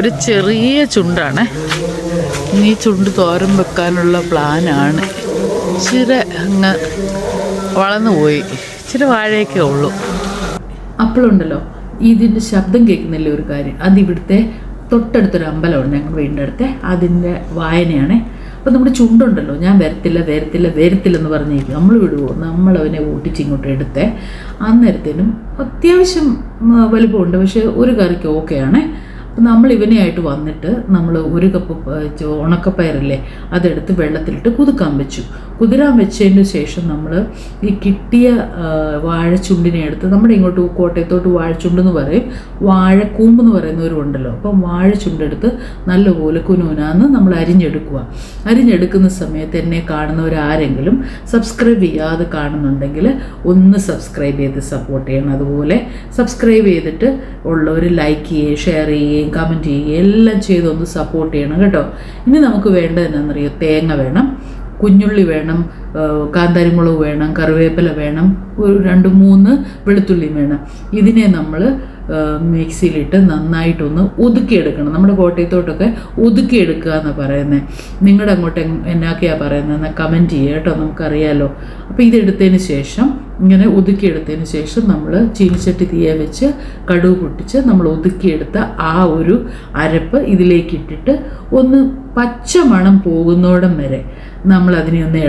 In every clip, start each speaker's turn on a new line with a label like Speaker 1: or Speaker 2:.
Speaker 1: ഒരു ചെറിയ ചുണ്ടാണ്. ഈ ചുണ്ട് തോരൻ വെക്കാനുള്ള പ്ലാനാണ്. ഇച്ചിരി അങ്ങ് വളർന്നു പോയി, ഇച്ചിരി വാഴയൊക്കെ ഉള്ളൂ. അപ്പോഴുണ്ടല്ലോ ഇതിൻ്റെ ശബ്ദം കേൾക്കുന്നില്ല ഒരു കാര്യം. അതിവിടുത്തെ തൊട്ടടുത്തൊരു അമ്പലമുണ്ട് ഞങ്ങളുടെ വീടിൻ്റെ അടുത്ത്, അതിൻ്റെ വായനയാണ്. അപ്പോൾ നമ്മുടെ ചുണ്ടുണ്ടല്ലോ, ഞാൻ വരത്തില്ലെന്ന് പറഞ്ഞിരിക്കും. നമ്മൾ വിടുവോ, നമ്മളവനെ ഓട്ടിച്ചിങ്ങോട്ട് എടുത്തേ. അന്നേരത്തേനും അത്യാവശ്യം വലുപ്പമുണ്ട്, പക്ഷേ ഒരു കറിക്ക് ഓക്കെയാണ്. അപ്പം നമ്മൾ ഇവനെയായിട്ട് വന്നിട്ട് നമ്മൾ ഒരു കപ്പ് ഉണക്കപ്പയറില്ലേ അതെടുത്ത് വെള്ളത്തിലിട്ട് കുതിരാൻ വെച്ചതിന് ശേഷം നമ്മൾ ഈ കിട്ടിയ വാഴച്ചുണ്ടിനെ എടുത്ത്, നമ്മുടെ ഇങ്ങോട്ട് കോട്ടയത്തോട്ട് വാഴച്ചുണ്ടെന്ന് പറയും, വാഴക്കൂമ്പെന്ന് പറയുന്നവരുണ്ടല്ലോ. അപ്പം വാഴച്ചുണ്ടെടുത്ത് നല്ലപോലെ കുനുകുനാന്ന് നമ്മൾ അരിഞ്ഞെടുക്കുന്ന സമയത്ത് എന്നെ കാണുന്നവരാരെങ്കിലും സബ്സ്ക്രൈബ് ചെയ്യാതെ കാണുന്നുണ്ടെങ്കിൽ ഒന്ന് സബ്സ്ക്രൈബ് ചെയ്ത് സപ്പോർട്ട് ചെയ്യണം. അതുപോലെ സബ്സ്ക്രൈബ് ചെയ്തിട്ട് ഉള്ളവർ ലൈക്ക് ചെയ്യുകയും ഷെയർ ചെയ്യുകയും കമൻറ്റ് ചെയ്യുകയും എല്ലാം ചെയ്തൊന്ന് സപ്പോർട്ട് ചെയ്യണം കേട്ടോ. ഇനി നമുക്ക് വേണ്ടത് എന്നാണെന്നറിയോ, തേങ്ങ വേണം, കുഞ്ഞുള്ളി വേണം, കാന്താരിമുളക് വേണം, കറിവേപ്പില വേണം, ഒരു 2-3 വെളുത്തുള്ളി വേണം. ഇതിനെ നമ്മൾ മിക്സിയിലിട്ട് നന്നായിട്ടൊന്ന് ഒതുക്കിയെടുക്കണം. നമ്മുടെ കോട്ടയത്തോട്ടൊക്കെ ഒതുക്കിയെടുക്കുക എന്നാണ് പറയുന്നത്. നിങ്ങളുടെ അങ്ങോട്ട് എന്നൊക്കെയാണ് പറയുന്നതെന്ന് കമൻറ്റ് ചെയ്യുക കേട്ടോ, നമുക്കറിയാമല്ലോ. അപ്പോൾ ഇതെടുത്തതിന് ശേഷം, ഇങ്ങനെ ഒതുക്കിയെടുത്തതിന് ശേഷം നമ്മൾ ചീനിച്ചട്ടി തീയെ വെച്ച് കടുക് പൊട്ടിച്ച് നമ്മൾ ഒതുക്കിയെടുത്ത ആ ഒരു അരപ്പ് ഇതിലേക്ക് ഇട്ടിട്ട് ഒന്ന് പച്ച മണം പോകുന്നോടം വരെ നമ്മളതിനെ ഒന്ന്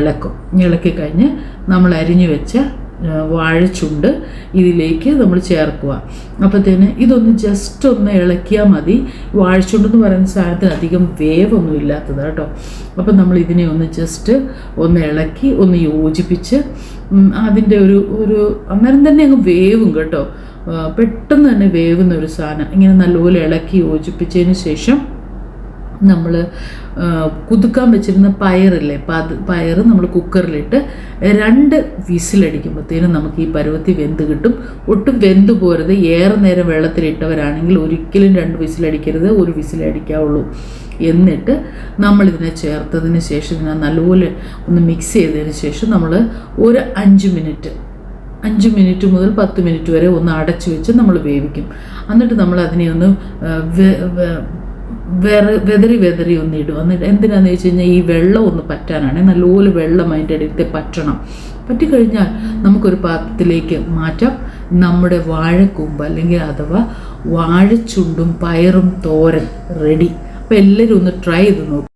Speaker 1: ഇളക്കി കഴിഞ്ഞ് നമ്മൾ അരിഞ്ഞു വെച്ച വാഴച്ചുണ്ട് ഇതിലേക്ക് നമ്മൾ ചേർക്കുക. അപ്പോഴത്തേന് ഇതൊന്ന് ജസ്റ്റ് ഒന്ന് ഇളക്കിയാൽ മതി. വാഴച്ചുണ്ടെന്ന് പറയുന്ന സാധനത്തിന് അധികം വേവൊന്നും ഇല്ലാത്തത് കേട്ടോ. അപ്പം നമ്മൾ ഇതിനെ ഒന്ന് ജസ്റ്റ് ഒന്ന് ഇളക്കി ഒന്ന് യോജിപ്പിച്ച് അതിൻ്റെ ഒരു അന്നേരം തന്നെ അങ്ങ് വേവും കേട്ടോ. പെട്ടെന്ന് തന്നെ വേവുന്ന ഒരു സാധനം. ഇങ്ങനെ നല്ലപോലെ ഇളക്കി യോജിപ്പിച്ചതിന് ശേഷം നമ്മൾ കുതുക്കാൻ വെച്ചിരുന്ന പയറില്ലേ, പയർ നമ്മൾ കുക്കറിലിട്ട് 2 വിസിലടിക്കുമ്പോഴത്തേനും നമുക്ക് ഈ പരുവത്തി വെന്ത് കിട്ടും. ഒട്ടും വെന്ത് പോരുത്. ഏറെ നേരം വെള്ളത്തിലിട്ടവരാണെങ്കിൽ ഒരിക്കലും 2 വിസിലടിക്കരുത്, 1 വിസിലടിക്കാവുള്ളൂ. എന്നിട്ട് നമ്മളിതിനെ ചേർത്തതിന് ശേഷം ഇതിനെ നല്ലപോലെ ഒന്ന് മിക്സ് ചെയ്തതിന് ശേഷം നമ്മൾ ഒരു 5 മിനിറ്റ് മുതൽ 10 മിനിറ്റ് വരെ ഒന്ന് അടച്ചു വെച്ച് നമ്മൾ വേവിക്കും. എന്നിട്ട് നമ്മൾ അതിനെ ഒന്ന് വെതറി ഒന്ന് ഇടും. എന്നിട്ട് എന്തിനാണെന്ന് വെച്ച് കഴിഞ്ഞാൽ ഈ വെള്ളം ഒന്ന് പറ്റാനാണ്. നല്ലപോലെ വെള്ളം അതിൻ്റെ അടുത്ത് പറ്റിക്കഴിഞ്ഞാൽ നമുക്കൊരു പാത്രത്തിലേക്ക് മാറ്റാം. നമ്മുടെ വാഴക്കൂമ്പ് അല്ലെങ്കിൽ അഥവാ വാഴച്ചുണ്ടും പയറും തോരൻ റെഡി. അപ്പോൾ എല്ലാവരും ഒന്ന് ട്രൈ ചെയ്ത് നോക്കും.